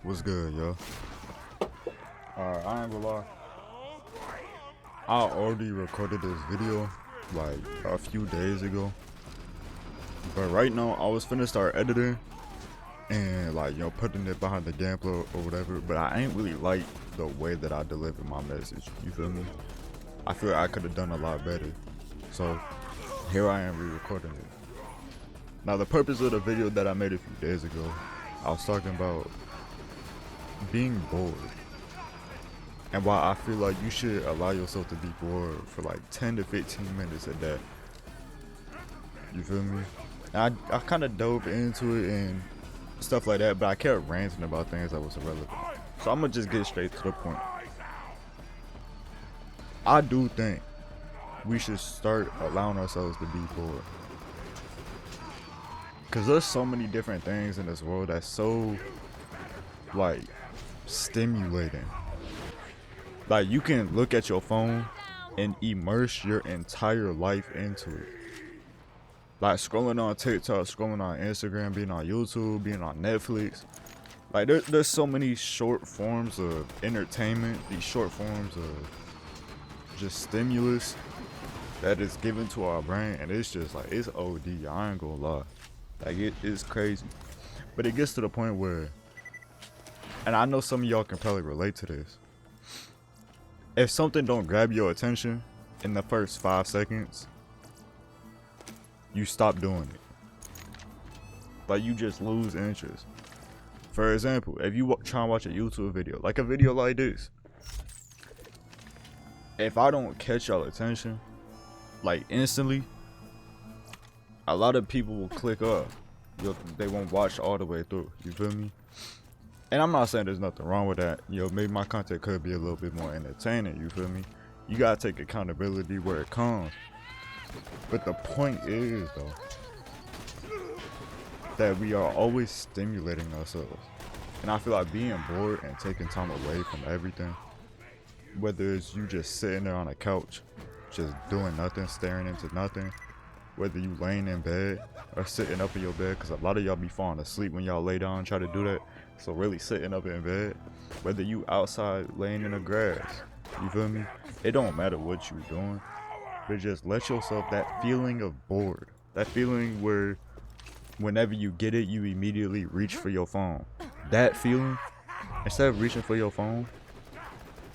What's good, yo? Alright, I ain't gonna lie. I already recorded this video like a few days ago. But right now, I was finna start editing and putting it behind the gameplay or whatever. But I ain't really like the way that I delivered my message. You feel me? I feel like I could have done a lot better. So here I am re-recording it. Now the purpose of the video that I made a few days ago, I was talking about being bored. And why I feel like you should allow yourself to be bored for like 10 to 15 minutes a day. You feel me? And I kind of dove into it and stuff like that, but I kept ranting about things that was irrelevant. So I'm gonna just get straight to the point. I do think we should start allowing ourselves to be bored. Cause there's so many different things in this world that's so like stimulating. Like you can look at your phone and immerse your entire life into it. Like scrolling on TikTok, scrolling on Instagram, being on YouTube, being on Netflix. Like there's so many short forms of entertainment, these short forms of just stimulus that is given to our brain, and it's just like, it's OD, I ain't gonna lie. Like it's crazy. But it gets to the point where, and I know some of y'all can probably relate to this. If something don't grab your attention in the first 5 seconds, you stop doing it. Like you just lose interest. For example, if you try and watch a YouTube video, like a video like this, if I don't catch y'all attention, like instantly, a lot of people will click off. They won't watch all the way through. You feel me? And I'm not saying there's nothing wrong with that. Maybe my content could be a little bit more entertaining. You feel me? You gotta take accountability where it comes. But the point is, though, that we are always stimulating ourselves. And I feel like being bored and taking time away from everything, whether it's you just sitting there on a couch, just doing nothing, staring into nothing, whether you laying in bed or sitting up in your bed, because a lot of y'all be falling asleep when y'all lay down and try to do that. So really sitting up in bed, whether you outside laying in the grass, you feel me? It don't matter what you doing, but just let yourself, that feeling of bored, that feeling where whenever you get it, you immediately reach for your phone. That feeling, instead of reaching for your phone,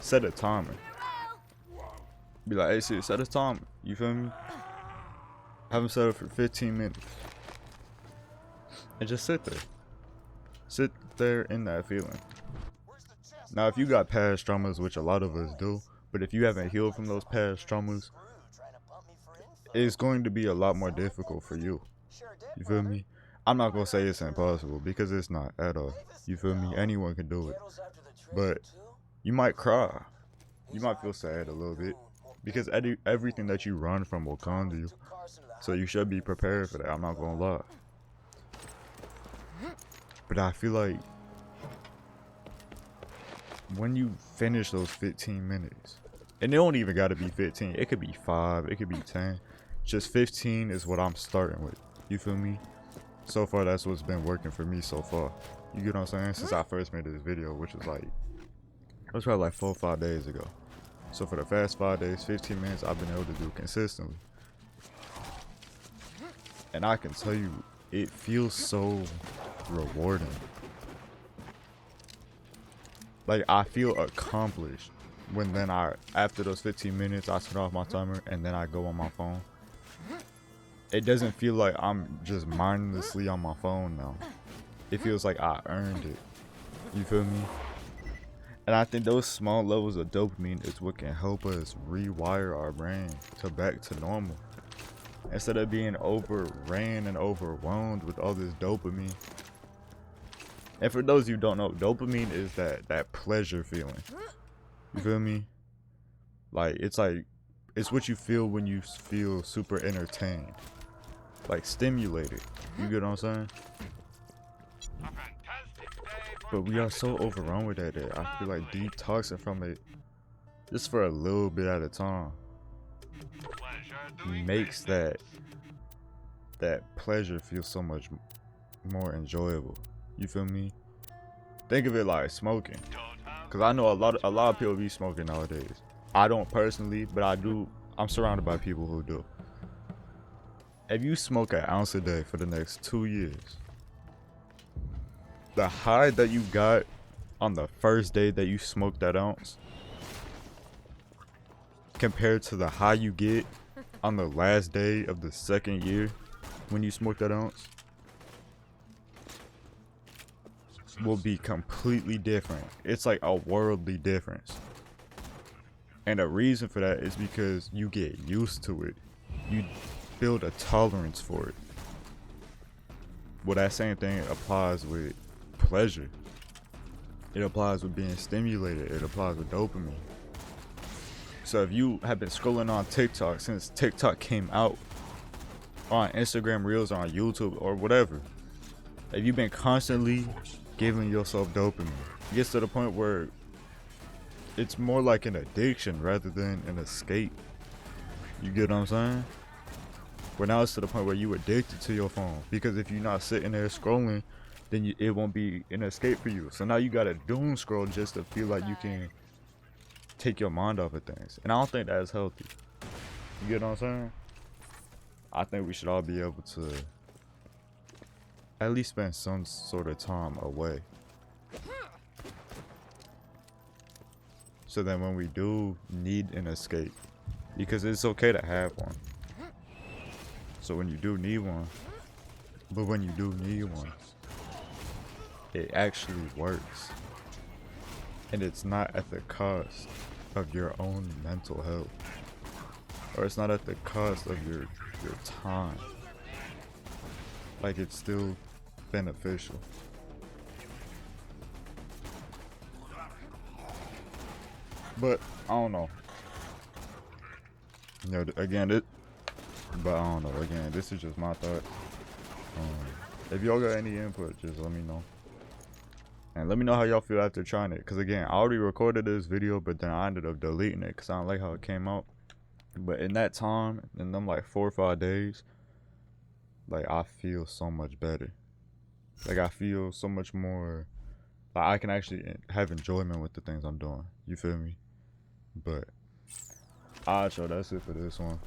set a timer. Be like, hey sis, set a timer, you feel me? Have them set it for 15 minutes. And just sit there. Sit there in that feeling. Now, if you got past traumas, which a lot of us do, but if you haven't healed from those past traumas, it's going to be a lot more difficult for you. You feel me? I'm not gonna say it's impossible, because it's not at all. You feel me? Anyone can do it. But you might cry. You might feel sad a little bit, because everything that you run from will come to you. So you should be prepared for that, I'm not gonna lie. But I feel like when you finish those 15 minutes, and it don't even gotta be 15, it could be 5, it could be 10. Just 15 is what I'm starting with. You feel me? So far, that's what's been working for me so far. You get what I'm saying? Since I first made this video, which was like, it was probably like 4 or 5 days ago. So for the past 5 days, 15 minutes I've been able to do consistently. And I can tell you, it feels so rewarding. Like I feel accomplished when then after those 15 minutes I turn off my timer and then I go on my phone. It doesn't feel like I'm just mindlessly on my phone now. It feels like I earned it. You feel me? And I think those small levels of dopamine is what can help us rewire our brain back to normal. Instead of being overran and overwhelmed with all this dopamine. And for those of you who don't know, dopamine is that pleasure feeling. You feel me? It's what you feel when you feel super entertained. Like stimulated. You get what I'm saying? But we are so overrun with that I feel like detoxing from it just for a little bit at a time makes that pleasure feel so much more enjoyable. You feel me? Think of it like smoking, because I know a lot of people be smoking nowadays. I don't personally, but I'm surrounded by people who do. If you smoke an ounce a day for the next 2 years, the high that you got on the first day that you smoked that ounce compared to the high you get on the last day of the second year when you smoke that ounce will be completely different. It's like a worldly difference. And the reason for that is because you get used to it. You build a tolerance for it. Well, that same thing applies with pleasure. It applies with being stimulated. It applies with dopamine. So if you have been scrolling on TikTok since TikTok came out, or on Instagram Reels, or on YouTube, or whatever, if you've been constantly giving yourself dopamine, it gets to the point where it's more like an addiction rather than an escape. You get what I'm saying? Where now it's to the point where you addicted to your phone, because if you're not sitting there scrolling, then it won't be an escape for you. So now you gotta doom scroll just to feel like you can take your mind off of things, and I don't think that's healthy. You get what I'm saying? I think we should all be able to at least spend some sort of time away, so that when we do need an escape, because it's okay to have one, so when you do need one, it actually works, and it's not at the cost of your own mental health, or it's not at the cost of your time. Like, it's still beneficial. But I don't know. You know, again, but I don't know. Again, this is just my thought. If y'all got any input, just let me know. And let me know how y'all feel after trying it. Because again, I already recorded this video, but then I ended up deleting it because I don't like how it came out. But in that time, in them like 4 or 5 days, like, I feel so much better. Like, I feel so much more, like, I can actually have enjoyment with the things I'm doing. You feel me? But alright, y'all, that's it for this one.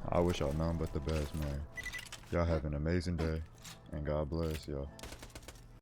I wish y'all nothing but the best, man. Y'all have an amazing day, and God bless y'all.